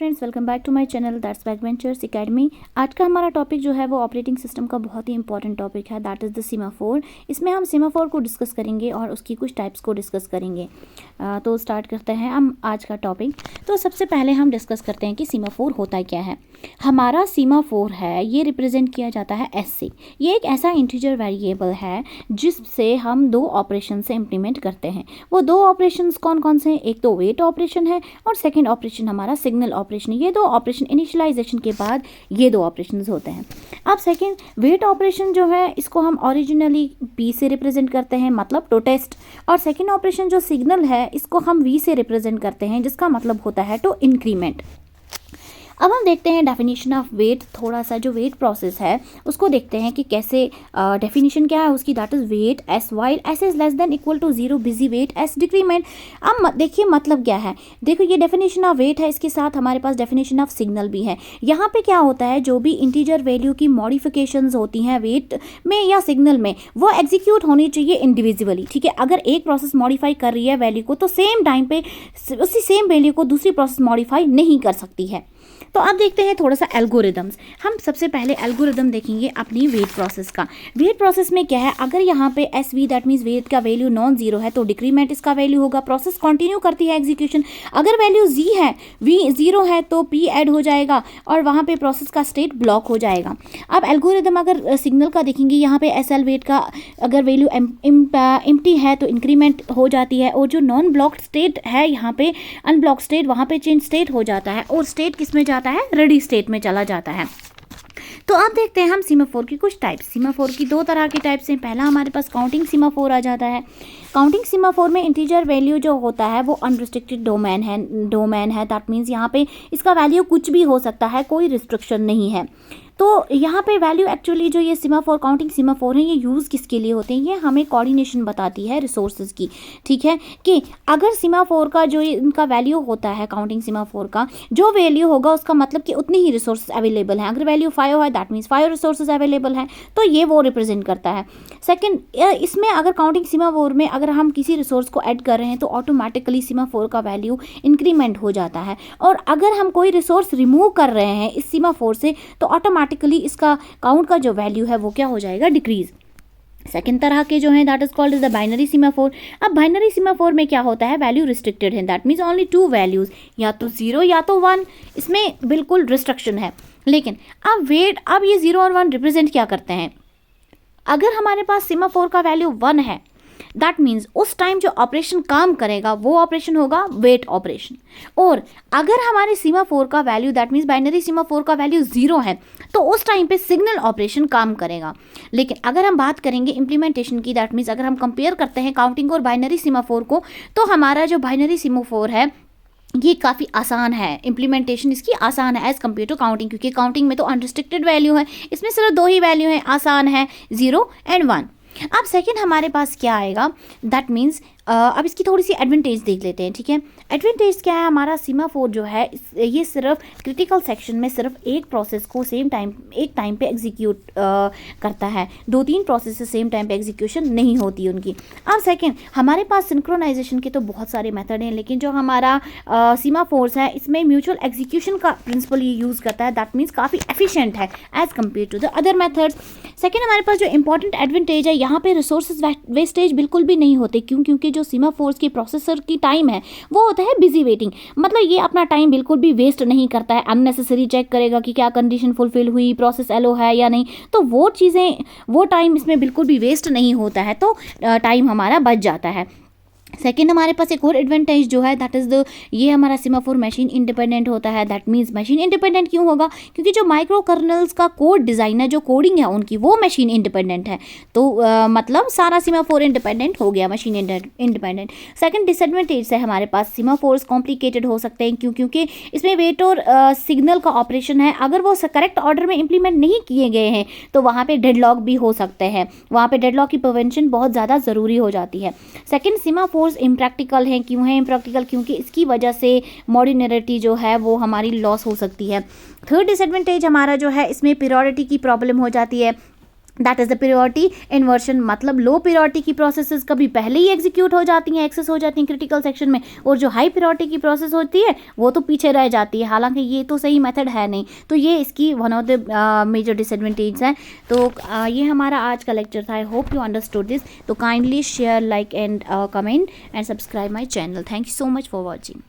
Friends, welcome back to my channel that's back ventures academy. आज का हमारा topic जो है वो ऑपरेटिंग सिस्टम का बहुत ही इंपॉर्टेंट टॉपिक है, दैट इज़ द सीमाफोर। इसमें हम सीमाफोर को डिस्कस करेंगे और उसकी कुछ टाइप्स को डिस्कस करेंगे। तो स्टार्ट करते हैं हम आज का टॉपिक। तो सबसे पहले हम डिस्कस करते हैं कि सीमाफोर होता क्या है। हमारा सीमाफोर है ये रिप्रेजेंट किया जाता है एस से। ये एक ऐसा इंटीजर वेरिएबल है जिससे हम दो ऑपरेशन से इम्प्लीमेंट करते हैं। वो दो ऑपरेशंस कौन कौन से हैं? एक तो वेट ऑपरेशन है और सेकेंड ऑपरेशन हमारा सिग्नल ऑपरेशन। ये दो ऑपरेशन इनिशियलाइजेशन के बाद ये दो ऑपरेशंस होते हैं। अब सेकेंड वेट ऑपरेशन जो है इसको हम ओरिजिनली पी से रिप्रेजेंट करते हैं, मतलब टू टेस्ट। और सेकेंड ऑपरेशन जो सिग्नल है इसको हम वी से रिप्रेजेंट करते हैं, जिसका मतलब होता है टू इंक्रीमेंट। अब हम देखते हैं डेफिनेशन ऑफ वेट। थोड़ा सा जो वेट प्रोसेस है उसको देखते हैं कि कैसे डेफिनेशन क्या है उसकी, that is wait S while S is less than equal to 0 busy wait S decrement. अब देखिए मतलब क्या है, देखो ये डेफिनेशन ऑफ वेट है, इसके साथ हमारे पास डेफिनेशन ऑफ सिग्नल भी है। यहाँ पे क्या होता है, जो भी इंटीजर वैल्यू की मॉडिफिकेशंस होती हैं वेट में या सिग्नल में, वो एग्जीक्यूट होनी चाहिए इंडिविजुअली। ठीक है, अगर एक प्रोसेस मॉडिफाई कर रही है वैल्यू को तो सेम टाइम पे उसी सेम वैल्यू को दूसरी प्रोसेस मॉडिफाई नहीं कर सकती है। तो अब देखते हैं थोड़ा सा एल्गोरिदम्स। हम सबसे पहले एल्गोरिदम देखेंगे अपनी वेट प्रोसेस का। वेट प्रोसेस में क्या है, अगर यहाँ पे S V that means wait का वैल्यू नॉन जीरो है तो डिक्रीमेंट इसका वैल्यू होगा। प्रोसेस कंटिन्यू करती है एग्जीक्यूशन। अगर वैल्यू जी है, वी जीरो है तो पी ऐड हो जाएगा और वहाँ पे प्रोसेस का स्टेट ब्लॉक हो जाएगा। अब एल्गोरिदम अगर सिग्नल का देखेंगे, यहाँ पे एस एल वेट का अगर वैल्यू एम्प्टी है तो इंक्रीमेंट हो जाती है, और जो नॉन ब्लॉक्ड स्टेट है यहाँ पे अनब्लॉक स्टेट, वहाँ पे चेंज स्टेट हो जाता है और स्टेट किस में जाता है, रेडी स्टेट में चला जाता है। तो अब देखते हैं हम सीमाफोर की कुछ टाइप्स। सीमाफोर की दो तरह की टाइप्स हैं। पहला हमारे पास काउंटिंग सीमाफोर आ जाता है। काउंटिंग सीमाफोर में इंटीजर वैल्यू जो होता है वो अनरिस्ट्रिक्टेड डोमेन है। दैट मीन्स यहाँ पे इसका वैल्यू कुछ भी हो सकता है, कोई रिस्ट्रिक्शन नहीं है। तो यहाँ पे वैल्यू एक्चुअली जो ये सीमाफोर काउंटिंग सीमाफोर है ये यूज़ किसके लिए होते हैं, ये हमें कोऑर्डिनेशन बताती है रिसोर्सेज की। ठीक है, कि अगर सीमाफोर का जो इनका वैल्यू होता है काउंटिंग सीमाफोर का जो वैल्यू होगा उसका मतलब कि उतनी ही रिसोर्सेज अवेलेबल हैं। अगर वैल्यू 5 है दैट मीन्स 5 रिसोर्सेज अवेलेबल हैं, तो ये वो रिप्रेजेंट करता है। सेकेंड, इसमें अगर काउंटिंग सीमाफोर में अगर हम किसी रिसोर्स को ऐड कर रहे हैं तो ऑटोमेटिकली सीमाफोर का वैल्यू इंक्रीमेंट हो जाता है, और अगर हम कोई रिसोर्स रिमूव कर रहे हैं इस सीमाफोर से तो ऑटोमेटिकली इसका काउंट का जो वैल्यू है वो क्या हो जाएगा, डिक्रीज। सेकेंड तरह के जो है that is called is the binary semaphore. अब बाइनरी सीमाफोर में क्या होता है, वैल्यू रिस्ट्रिक्टेड है, दैट मीन्स ओनली 2 वैल्यूज, या तो 0 या तो 1, इसमें बिल्कुल रिस्ट्रिक्शन है। लेकिन अब ये 0 और 1 रिप्रेजेंट क्या करते हैं, अगर हमारे पास सीमाफोर का वैल्यू 1 है दैट मीन्स उस टाइम जो ऑपरेशन काम करेगा वो ऑपरेशन होगा वेट ऑपरेशन। और अगर हमारे सीमाफोर का value that means binary semaphore का वैल्यू 0 है तो उस टाइम पे सिग्नल ऑपरेशन काम करेगा। लेकिन अगर हम बात करेंगे इम्प्लीमेंटेशन की, दैट मीन्स अगर हम कंपेयर करते हैं काउंटिंग और बाइनरी सीमाफोर को, तो हमारा जो बाइनरी सीमाफोर है ये काफ़ी आसान है, इम्प्लीमेंटेशन इसकी आसान है एज़ कम्पेयर टू काउंटिंग, क्योंकि काउंटिंग में तो अनरिस्ट्रिक्टेड वैल्यू है, इसमें सिर्फ 2 ही वैल्यू है, आसान है 0 एंड 1। अब सेकेंड हमारे पास क्या आएगा, दैट मीन्स अब इसकी थोड़ी सी एडवांटेज देख लेते हैं। ठीक है, एडवांटेज क्या है, हमारा सीमाफोर जो है ये सिर्फ क्रिटिकल सेक्शन में सिर्फ एक प्रोसेस को एक टाइम पे एग्जीक्यूट करता है, 2-3 प्रोसेस से सेम टाइम पे एग्जीक्यूशन नहीं होती उनकी। अब सेकेंड हमारे पास सिंक्रोनाइजेशन के तो बहुत सारे मेथड हैं, लेकिन जो हमारा सीमाफोर्स है इसमें म्यूचुअल एग्जीक्यूशन का प्रिंसिपल ये यूज़ करता है, दैट मीन्स काफ़ी एफिशिएंट है as compare to the other methods. Second हमारे पास जो इंपॉर्टेंट एडवांटेज है, यहाँ पे रिसोर्सेज वेस्टेज बिल्कुल भी नहीं होते। क्योंकि जो सीमाफोर्स की प्रोसेसर की टाइम है वो होता है बिजी वेटिंग, मतलब ये अपना टाइम बिल्कुल भी वेस्ट नहीं करता है। अननेसेसरी चेक करेगा कि क्या कंडीशन फुलफिल हुई, प्रोसेस एलो है या नहीं, तो वो टाइम इसमें बिल्कुल भी वेस्ट नहीं होता है, तो टाइम हमारा बच जाता है। सेकेंड हमारे पास एक और एडवांटेज जो है दैट इज़ ये हमारा सीमाफोर मशीन इंडिपेंडेंट होता है। दैट मीन्स मशीन इंडिपेंडेंट क्यों होगा, क्योंकि जो माइक्रो कर्नल्स का कोड डिज़ाइन है, जो कोडिंग है उनकी, वो मशीन इंडिपेंडेंट है। तो मतलब सारा सीमाफोर इंडिपेंडेंट हो गया, मशीन इंडिपेंडेंट। सेकेंड डिसएडवांटेज है हमारे पास सीमाफोर्स कॉम्प्लिकेटेड हो सकते हैं, क्योंकि इसमें वेट और सिग्नल का ऑपरेशन है, अगर वो करेक्ट ऑर्डर में इंप्लीमेंट नहीं किए गए हैं तो वहाँ पर डेडलॉक भी हो सकते हैं, वहाँ पर डेडलॉक की प्रिवेंशन बहुत ज़्यादा ज़रूरी हो जाती है। सेकेंड सीमाफोर इम्प्रैक्टिकल है, क्यों है इम्प्रैक्टिकल, क्योंकि इसकी वजह से मॉड्यूलरिटी जो है वो हमारी लॉस हो सकती है। थर्ड डिसएडवांटेज हमारा जो है इसमें पीरियोडिटी की प्रॉब्लम हो जाती है, that is the priority inversion, मतलब लो प्रायोरिटी की प्रोसेसेस कभी पहले ही एग्जीक्यूट हो जाती हैं, एक्सेस हो जाती हैं क्रिटिकल सेक्शन में, और जो हाई प्रायोरिटी की प्रोसेस होती है वो तो पीछे रह जाती है। हालांकि ये तो सही मेथड है नहीं, तो ये इसकी one of the major disadvantage है। तो ये हमारा आज का लेक्चर था। I hope you understood this. तो kindly share, like and comment and subscribe my channel. Thank you so much for watching.